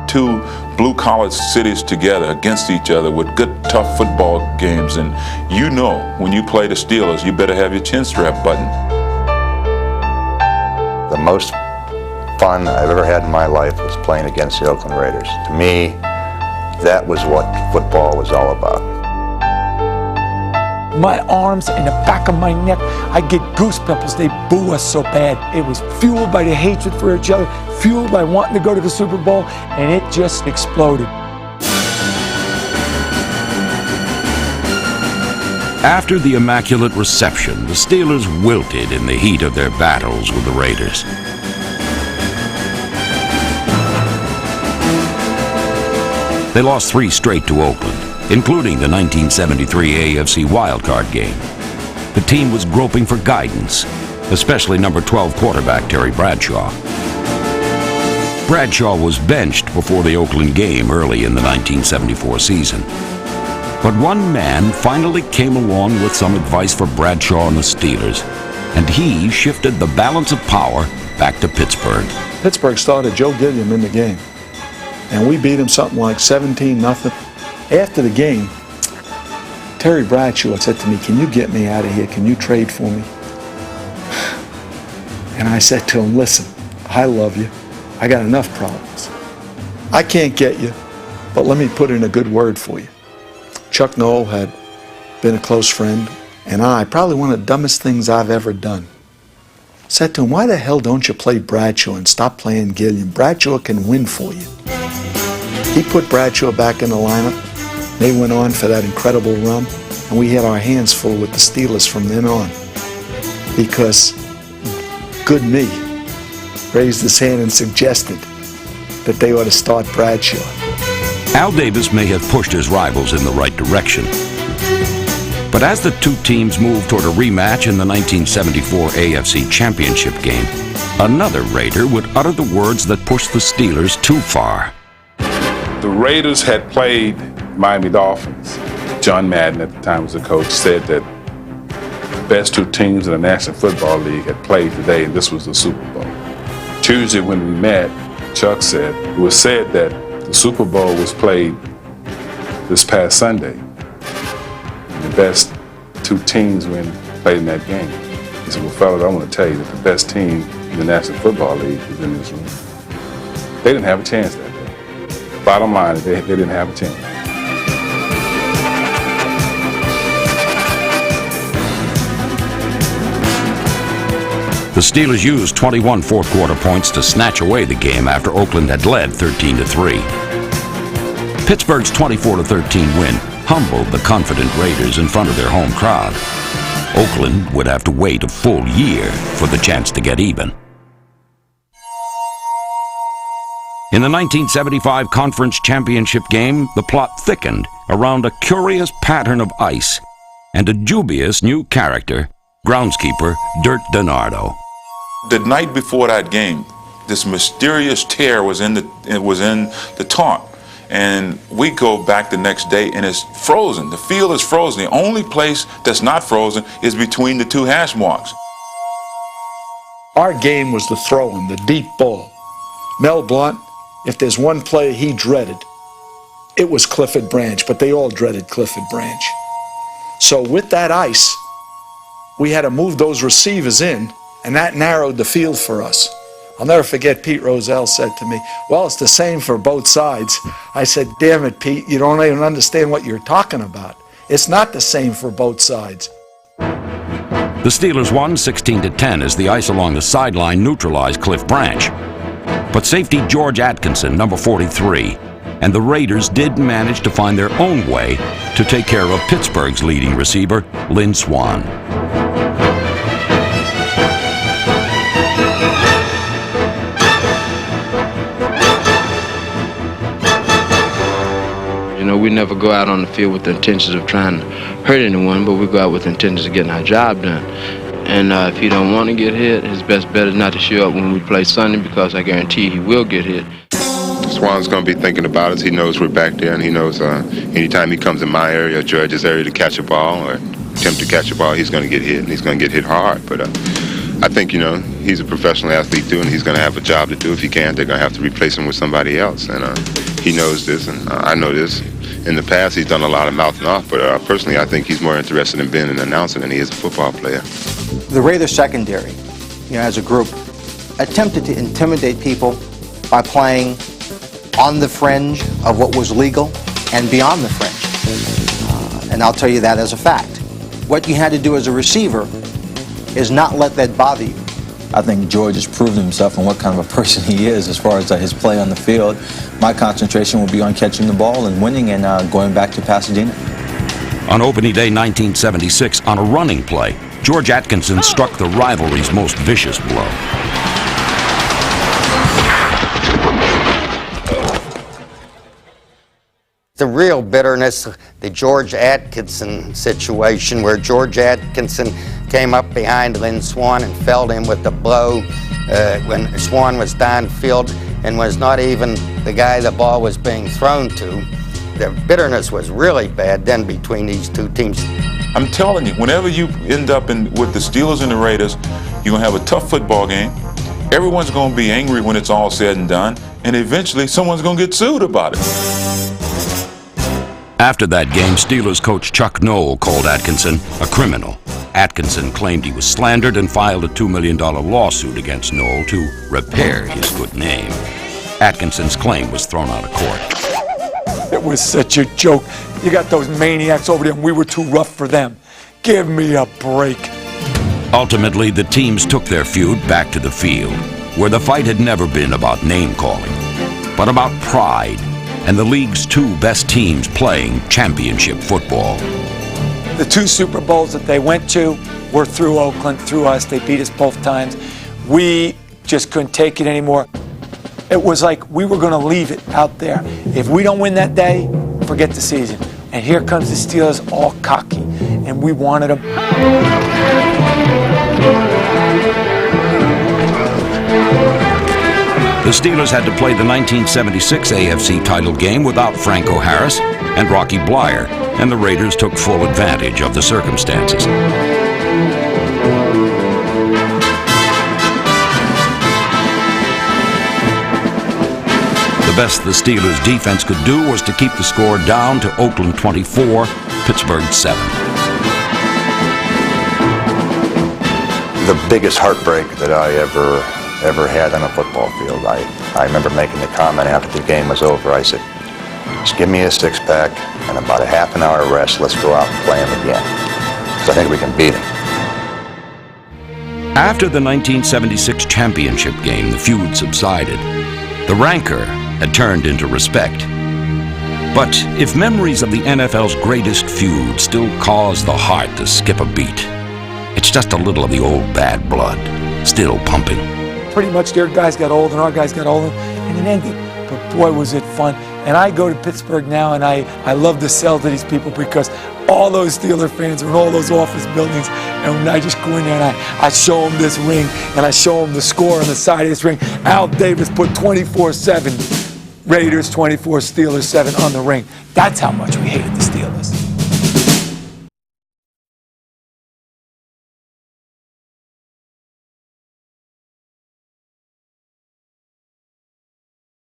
two blue-collar cities together against each other with good, tough football games. And you know, when you play the Steelers, you better have your chin strap buttoned. The most fun I've ever had in my life was playing against the Oakland Raiders. To me, that was what football was all about. My arms and the back of my neck, I get goosebumps. They boo us so bad. It was fueled by the hatred for each other, fueled by wanting to go to the Super Bowl, and it just exploded. After the immaculate reception, the Steelers wilted in the heat of their battles with the Raiders. They lost 3 straight to Oakland, including the 1973 AFC wildcard game. The team was groping for guidance, especially number 12 quarterback Terry Bradshaw. Bradshaw was benched before the Oakland game early in the 1974 season. But one man finally came along with some advice for Bradshaw and the Steelers, and he shifted the balance of power back to Pittsburgh. Pittsburgh started Joe Gilliam in the game, and we beat him something like 17-0. After the game, Terry Bradshaw said to me, "Can you get me out of here? Can you trade for me?" And I said to him, "Listen, I love you. I got enough problems. I can't get you, but let me put in a good word for you." Chuck Noll had been a close friend, and probably one of the dumbest things I've ever done, said to him, "Why the hell don't you play Bradshaw and stop playing Gilliam? Bradshaw can win for you." He put Bradshaw back in the lineup. They went on for that incredible run, and we had our hands full with the Steelers from then on, because good me raised his hand and suggested that they ought to start Bradshaw. Al Davis may have pushed his rivals in the right direction. But as the two teams moved toward a rematch in the 1974 AFC Championship game, another Raider would utter the words that pushed the Steelers too far. The Raiders had played Miami Dolphins. John Madden, at the time was the coach, said that the best two teams in the National Football League had played today, and this was the Super Bowl. Tuesday when we met, Chuck said, it was said that the Super Bowl was played this past Sunday. And the best two teams played in that game. He said, "Well, fellas, I want to tell you that the best team in the National Football League is in this room." They didn't have a chance that day. Bottom line, they didn't have a chance. The Steelers used 21 fourth-quarter points to snatch away the game after Oakland had led 13-3. Pittsburgh's 24-13 win humbled the confident Raiders in front of their home crowd. Oakland would have to wait a full year for the chance to get even. In the 1975 Conference Championship game, the plot thickened around a curious pattern of ice and a dubious new character, groundskeeper Dirt DiNardo. The night before that game, this mysterious tear was in the taunt, and we go back the next day and it's frozen. The field is frozen. The only place that's not frozen is between the two hash marks. Our game was the throw-in, the deep ball. Mel Blount, if there's one player he dreaded, it was Clifford Branch, but they all dreaded Clifford Branch. So with that ice, we had to move those receivers in, and that narrowed the field for us. I'll never forget Pete Rozelle said to me, "Well, it's the same for both sides." I said, "Damn it, Pete, you don't even understand what you're talking about. It's not the same for both sides." The Steelers won 16-10 as the ice along the sideline neutralized Cliff Branch. But safety George Atkinson, number 43, and the Raiders did manage to find their own way to take care of Pittsburgh's leading receiver, Lynn Swann. You know, we never go out on the field with the intentions of trying to hurt anyone, but we go out with the intentions of getting our job done. And if he don't want to get hit, his best bet is not to show up when we play Sunday, because I guarantee he will get hit. Swan's going to be thinking about us. He knows we're back there, and he knows anytime he comes in my area or George's area to catch a ball or attempt to catch a ball, he's going to get hit, and he's going to get hit hard. But I think, you know, he's a professional athlete too, and he's going to have a job to do. If he can't, they're going to have to replace him with somebody else. And he knows this, and I know this. In the past, he's done a lot of mouthing off, but personally, I think he's more interested in being an announcer than he is a football player. The Raiders secondary, as a group, attempted to intimidate people by playing on the fringe of what was legal and beyond the fringe. And I'll tell you that as a fact. What you had to do as a receiver is not let that bother you. I think George has proven himself and what kind of a person he is as far as his play on the field. My concentration will be on catching the ball and winning and going back to Pasadena. On opening day 1976, on a running play, George Atkinson struck the Rivalry's most vicious blow. The real bitterness, the George Atkinson situation, where George Atkinson came up behind Lynn Swann and felled him with the blow when Swann was downfield and was not even the guy the ball was being thrown to. The bitterness was really bad then between these two teams. I'm telling you, whenever you end up with the Steelers and the Raiders, you're going to have a tough football game. Everyone's going to be angry when it's all said and done, and eventually someone's going to get sued about it. After that game, Steelers coach Chuck Noll called Atkinson a criminal. Atkinson claimed he was slandered and filed a $2 million lawsuit against Noll to repair his good name. Atkinson's claim was thrown out of court. It was such a joke. You got those maniacs over there and we were too rough for them. Give me a break. Ultimately, the teams took their feud back to the field, where the fight had never been about name-calling, but about pride and the league's two best teams playing championship football. The two Super Bowls that they went to were through Oakland, through us. They beat us both times. We just couldn't take it anymore. It was like we were going to leave it out there. If we don't win that day, forget the season. And here comes the Steelers all cocky, and we wanted them. The Steelers had to play the 1976 AFC title game without Franco Harris and Rocky Blyer, and the Raiders took full advantage of the circumstances. The best the Steelers' defense could do was to keep the score down to Oakland 24, Pittsburgh 7. The biggest heartbreak that I ever had on a football field. I remember making the comment after the game was over. I said, just give me a six-pack and about a half an hour rest. Let's go out and play him again. Because I think we can beat him. After the 1976 championship game, the feud subsided. The rancor had turned into respect. But if memories of the NFL's greatest feud still cause the heart to skip a beat, it's just a little of the old bad blood still pumping. Pretty much their guys got old and our guys got older, and it ended. But boy, was it fun. And I go to Pittsburgh now, and I love to sell to these people because all those Steeler fans are in all those office buildings, and when I just go in there and I show them this ring, and I show them the score on the side of this ring. Al Davis put 24-7, Raiders 24, Steelers 7 on the ring. That's how much we hated the